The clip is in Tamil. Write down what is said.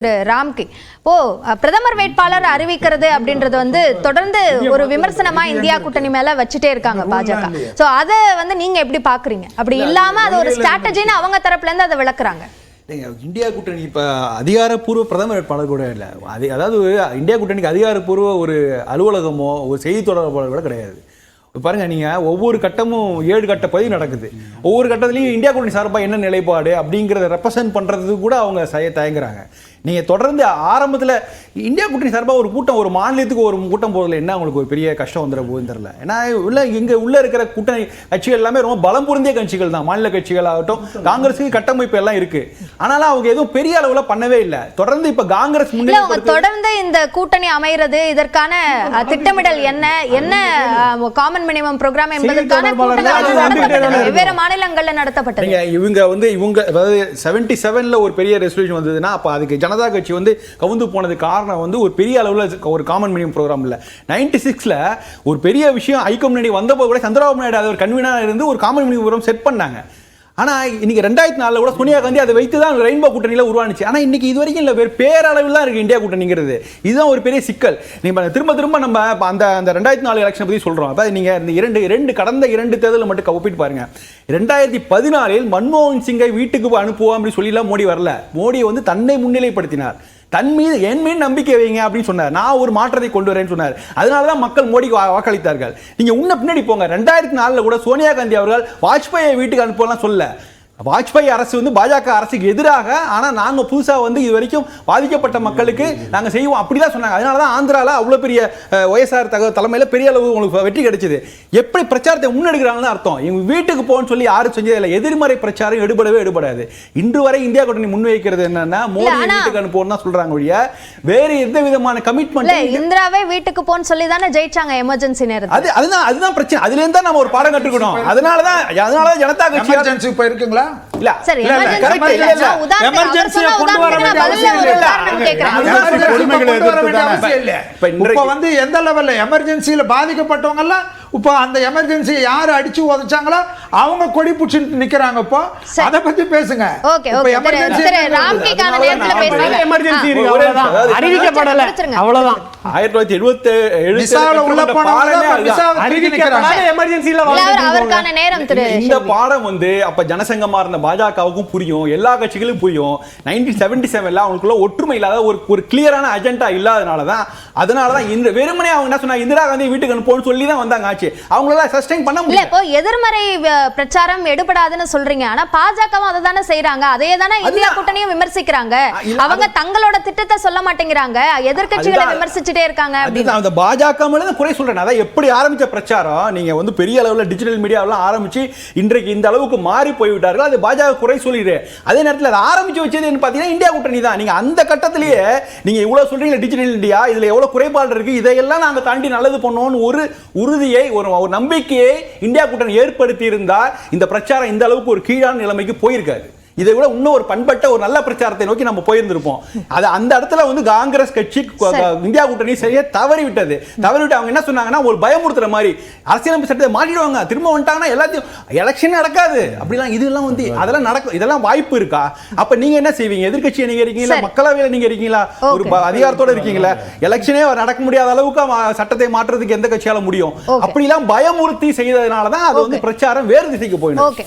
ராம்கி இப்போ பிரதமர் வேட்பாளர் அறிவிக்கிறது அப்படின்றது வந்து தொடர்ந்து ஒரு விமர்சனமா இந்தியா கூட்டணி மேல வச்சுட்டே இருக்காங்க பாஜக. சோ அத வந்து நீங்க எப்படி பாக்குறீங்க? அப்படி இல்லாம அது ஒரு ஸ்ட்ராட்டஜின்னு அவங்க தரப்புல இருந்து அதை விளக்குறாங்க. இந்தியா கூட்டணி இப்ப அதிகாரப்பூர்வ பிரதமர் வேட்பாளர் கூட இல்லை. அதாவது இந்தியா கூட்டணிக்கு அதிகாரப்பூர்வ ஒரு அலுவலகமோ ஒரு செய்தி தொடர்பாளர் கூட கிடையாது. பாருங்க, நீங்க ஒவ்வொரு கட்டமும் 7 கட்ட பதிவு நடக்குது. ஒவ்வொரு கட்டத்திலையும் இந்தியா கூட்டணி சார்பாக என்ன நிலைப்பாடு அப்படிங்கிறத ரெப்ரசென்ட் பண்றதுக்கு கூட அவங்க தயங்குறாங்க. நீங்க தொடர்ந்து ஆரம்பத்தில் இந்தியா கூட்டணி சார்பாக ஒரு கூட்டம், ஒரு மாநிலத்துக்கு ஒரு கூட்டம் போறதுல என்ன உங்களுக்கு ஒரு பெரிய கஷ்டம் வந்துட போகுதுன்னு தெரியல. ஏன்னா உள்ள இருக்கிற கூட்டணி கட்சிகள் எல்லாமே ரொம்ப பலம் பொருந்திய கட்சிகள் தான். மாநில கட்சிகள் ஆகட்டும், காங்கிரஸுக்கு கட்டமைப்பு எல்லாம் இருக்கு. ஆனாலும் அவங்க எதுவும் பெரிய அளவுல பண்ணவே இல்லை. தொடர்ந்து இப்ப காங்கிரஸ் தொடர்ந்து இந்த கூட்டணி அமைகிறது, இதற்கான திட்டமிடல் என்ன காமன் மினிமம் ப்ரோக்ராம் என்பதற்கான வெவ்வேறு மாநிலங்கள்ல நடத்தப்பட்டது. இவங்க அதாவது 77ல ஒரு பெரிய ரெசல்யூஷன் வந்ததுன்னா அப்ப அதுக்கு ஜனதா கட்சி கவுந்து போனது காரணம் ஒரு பெரிய அளவில் ஒரு காமன் மினிமம் ப்ரோக்ராம் இல்லை. 96ல ஒரு பெரிய விஷயம் ஐக்கம் முன்னாடி வந்தப்போ கூட சந்திரபாபு நாயுடு அது ஒரு கன்வீனராக இருந்து ஒரு காமன் மினிமம் ப்ரோக்ராம் செட் பண்ணாங்க. ஆனால் இன்னைக்கு 2004 கூட சோனியா காந்தி அதை வைத்து தான் ரெயின்போ கூட்டணியில் உருவானுச்சு. ஆனால் இன்னைக்கு இது வரைக்கும் இல்லை, வேறு பேரளவில் தான் இருக்குது இந்தியா கூட்டணிங்கிறது. இதுதான் ஒரு பெரிய சிக்கல். நீங்கள் திரும்ப நம்ம அந்த 2004 எலெக்ஷனை பற்றி சொல்கிறோம். அப்போ நீங்கள் இந்த கடந்த 2 தேர்தலை மட்டும் ஒப்பிட்டு பாருங்க. 2014 மன்மோகன் சிங்கை வீட்டுக்கு அனுப்புவோம் அப்படின்னு சொல்லிலாம் மோடி வரல. மோடியை தன்னை முன்னிலைப்படுத்தினார். என் மீது நம்பிக்கை வைங்க அப்படின்னு சொன்னார். நான் ஒரு மாற்றத்தை கொண்டு வரேன்னு சொன்னார். அதனாலதான் மக்கள் மோடிக்கு வாக்களித்தார்கள். நீங்க பின்னாடி போங்க, 2004 கூட சோனியா காந்தி அவர்கள் வாஜ்பாயை வீட்டுக்கு அனுப்பலாம் சொல்ல. வாஜ்பாய் அரசு பாஜக அரசுக்கு எதிராக, ஆனால் நாங்கள் புதுசாக இது வரைக்கும் பாதிக்கப்பட்ட மக்களுக்கு நாங்கள் செய்வோம் அப்படிதான் சொன்னாங்க. அதனால தான் ஆந்திராவில் அவ்வளோ பெரிய ஒய்எஸ்ஆர் தலைமையில் பெரிய அளவு உங்களுக்கு வெற்றி கிடைச்சது. எப்படி பிரச்சாரத்தை முன்னெடுக்கிறாங்கன்னு அர்த்தம். இவங்க வீட்டுக்கு போகணும்னு சொல்லி யாரும் செஞ்சதில்லை. எதிர்மறை பிரச்சாரம் எடுபடாது. இன்று வரை இந்தியா கூட்டணி முன்வைக்கிறது என்னன்னா மோடி வீட்டுக்கு அனுப்பணும் தான் சொல்றாங்க ஒழிய வேறு எந்த விதமான கமிட்மெண்ட். இந்திராவே வீட்டுக்கு போன்னு சொல்லி தானே ஜெயிச்சாங்க எமர்ஜென்சி நேரத்தில். அதுதான் பிரச்சனை. அதுல இருந்தா நம்ம ஒரு பாடம் கற்றுக்கணும். அதனாலதான் ஜனதா கட்சி எமர்ஜென்சி இப்ப இருக்குங்களா? இல்ல சரி, எமர்ஜென்சி கொண்டு வர வேண்டிய எந்த லெவல்ல எமர்ஜென்சியில பாதிக்கப்பட்டவங்க எல்லாம் இப்போ அந்த எமர்ஜென்சி யாரு அடிச்சு உதைச்சாங்களோ அவங்க கொடி பிடிச்சு நிக்கிறாங்க. இப்போ அத பத்தி பேசுங்க. ஓகே ஓகே சரி, ராம்கிக்கான நேரத்துல பேசுங்க. எமர்ஜென்சி அறிவிக்கப்படல, அவ்வளவுதான். 1977 விசால உள்ள போனவங்க அறிவிக்கறாங்க. எமர்ஜென்சில அவர்கான நேரம் திரு. இந்த பாடம் அப்ப ஜனசங்கமா இருந்த பாஜகவுக்கும் புரியும், எல்லா கட்சிகளுக்கும் புரியும். 1977ல அவங்களுக்குள்ள ஒற்றுமை இல்லாத ஒரு கிளியரான அஜெண்டா இல்லாதனாலதான் இந்த வெறுமனே அவங்க என்ன சொன்னாங்க, இந்திரா காந்தி வீட்டுக்கு அனுப்போன்னு சொல்லி தான் வந்தாங்க. அவங்களால சஸ்டெயின் பண்ண முடியல. இப்போ எதிர்மறை பிரச்சாரம் எடுபடாதுன்னு சொல்றீங்க. ஆனா பாஜகவும் அதை தானே செய்றாங்க. அதே தானே இந்தியா கூட்டணியும் விமர்சிக்கிறாங்க. அவங்க தங்களோட திட்டத்தை சொல்ல மாட்டேங்கிறாங்க, எதிர்க்கட்சிகளை விமர்சிச்சுட்டே இருக்காங்க. அந்த பாஜக மேல குறை சொல்றேன். அதான் எப்படி ஆரம்பிச்ச பிரச்சாரம் நீங்க பெரிய அளவுல டிஜிட்டல் மீடியாவெல்லாம் ஆரம்பிச்சு இன்றைக்கு இந்த அளவுக்கு மாறி போய்விட்டார்கள். அது பாஜக குறை சொல்லிடு. அதே நேரத்தில் அதை ஆரம்பிச்சு வச்சது பாத்தீங்கன்னா இந்தியா கூட்டணி தான். நீங்க அந்த கட்டத்திலேயே நீங்க இவ்வளவு சொல்றீங்க டிஜிட்டல் இந்தியா, இதுல எவ்வளவு குறைபாடு இருக்கு, இதையெல்லாம் நாங்க தாண்டி நல்லது பண்ணோம்னு ஒரு உறுதியை ஒரு நம்பிக்கையை இந்தியா கூட்டணி ஏற்படுத்தி இருந்தால் இந்த பிரச்சாரம் இந்த அளவுக்கு ஒரு கீழான நிலைமைக்கு போயிருக்காது. இதை விட இன்னும் ஒரு பண்பட்ட ஒரு நல்ல பிரச்சாரத்தை நோக்கி நம்ம போயிருந்திருப்போம். அது அந்த இடத்துல காங்கிரஸ் கட்சி இந்தியா கூட்டணி சரியா தவறிவிட்டது. அவங்க என்ன சொன்னாங்கன்னா ஒரு பயமுறுத்துற மாதிரி அரசியலமைப்பு சட்டத்தை மாற்றிடுவாங்க, திரும்ப வந்துட்டாங்கன்னா எல்லாத்தையும் எலெக்ஷன் நடக்காது அப்படிலாம். இதெல்லாம் அதெல்லாம் நடக்கும். இதெல்லாம் வாய்ப்பு இருக்கா? அப்ப நீங்க என்ன செய்வீங்க? எதிர்க்கட்சியை நீங்க இருக்கீங்களா, மக்களவையில நீங்க இருக்கீங்களா, ஒரு அதிகாரத்தோட இருக்கீங்களா? எலெக்ஷனே நடக்க முடியாத அளவுக்கு சட்டத்தை மாற்றுறதுக்கு எந்த கட்சியால முடியும்? அப்படிலாம் பயமுறுத்தி செய்ததுனாலதான் அது பிரச்சாரம் வேறு திசைக்கு போயிடும்.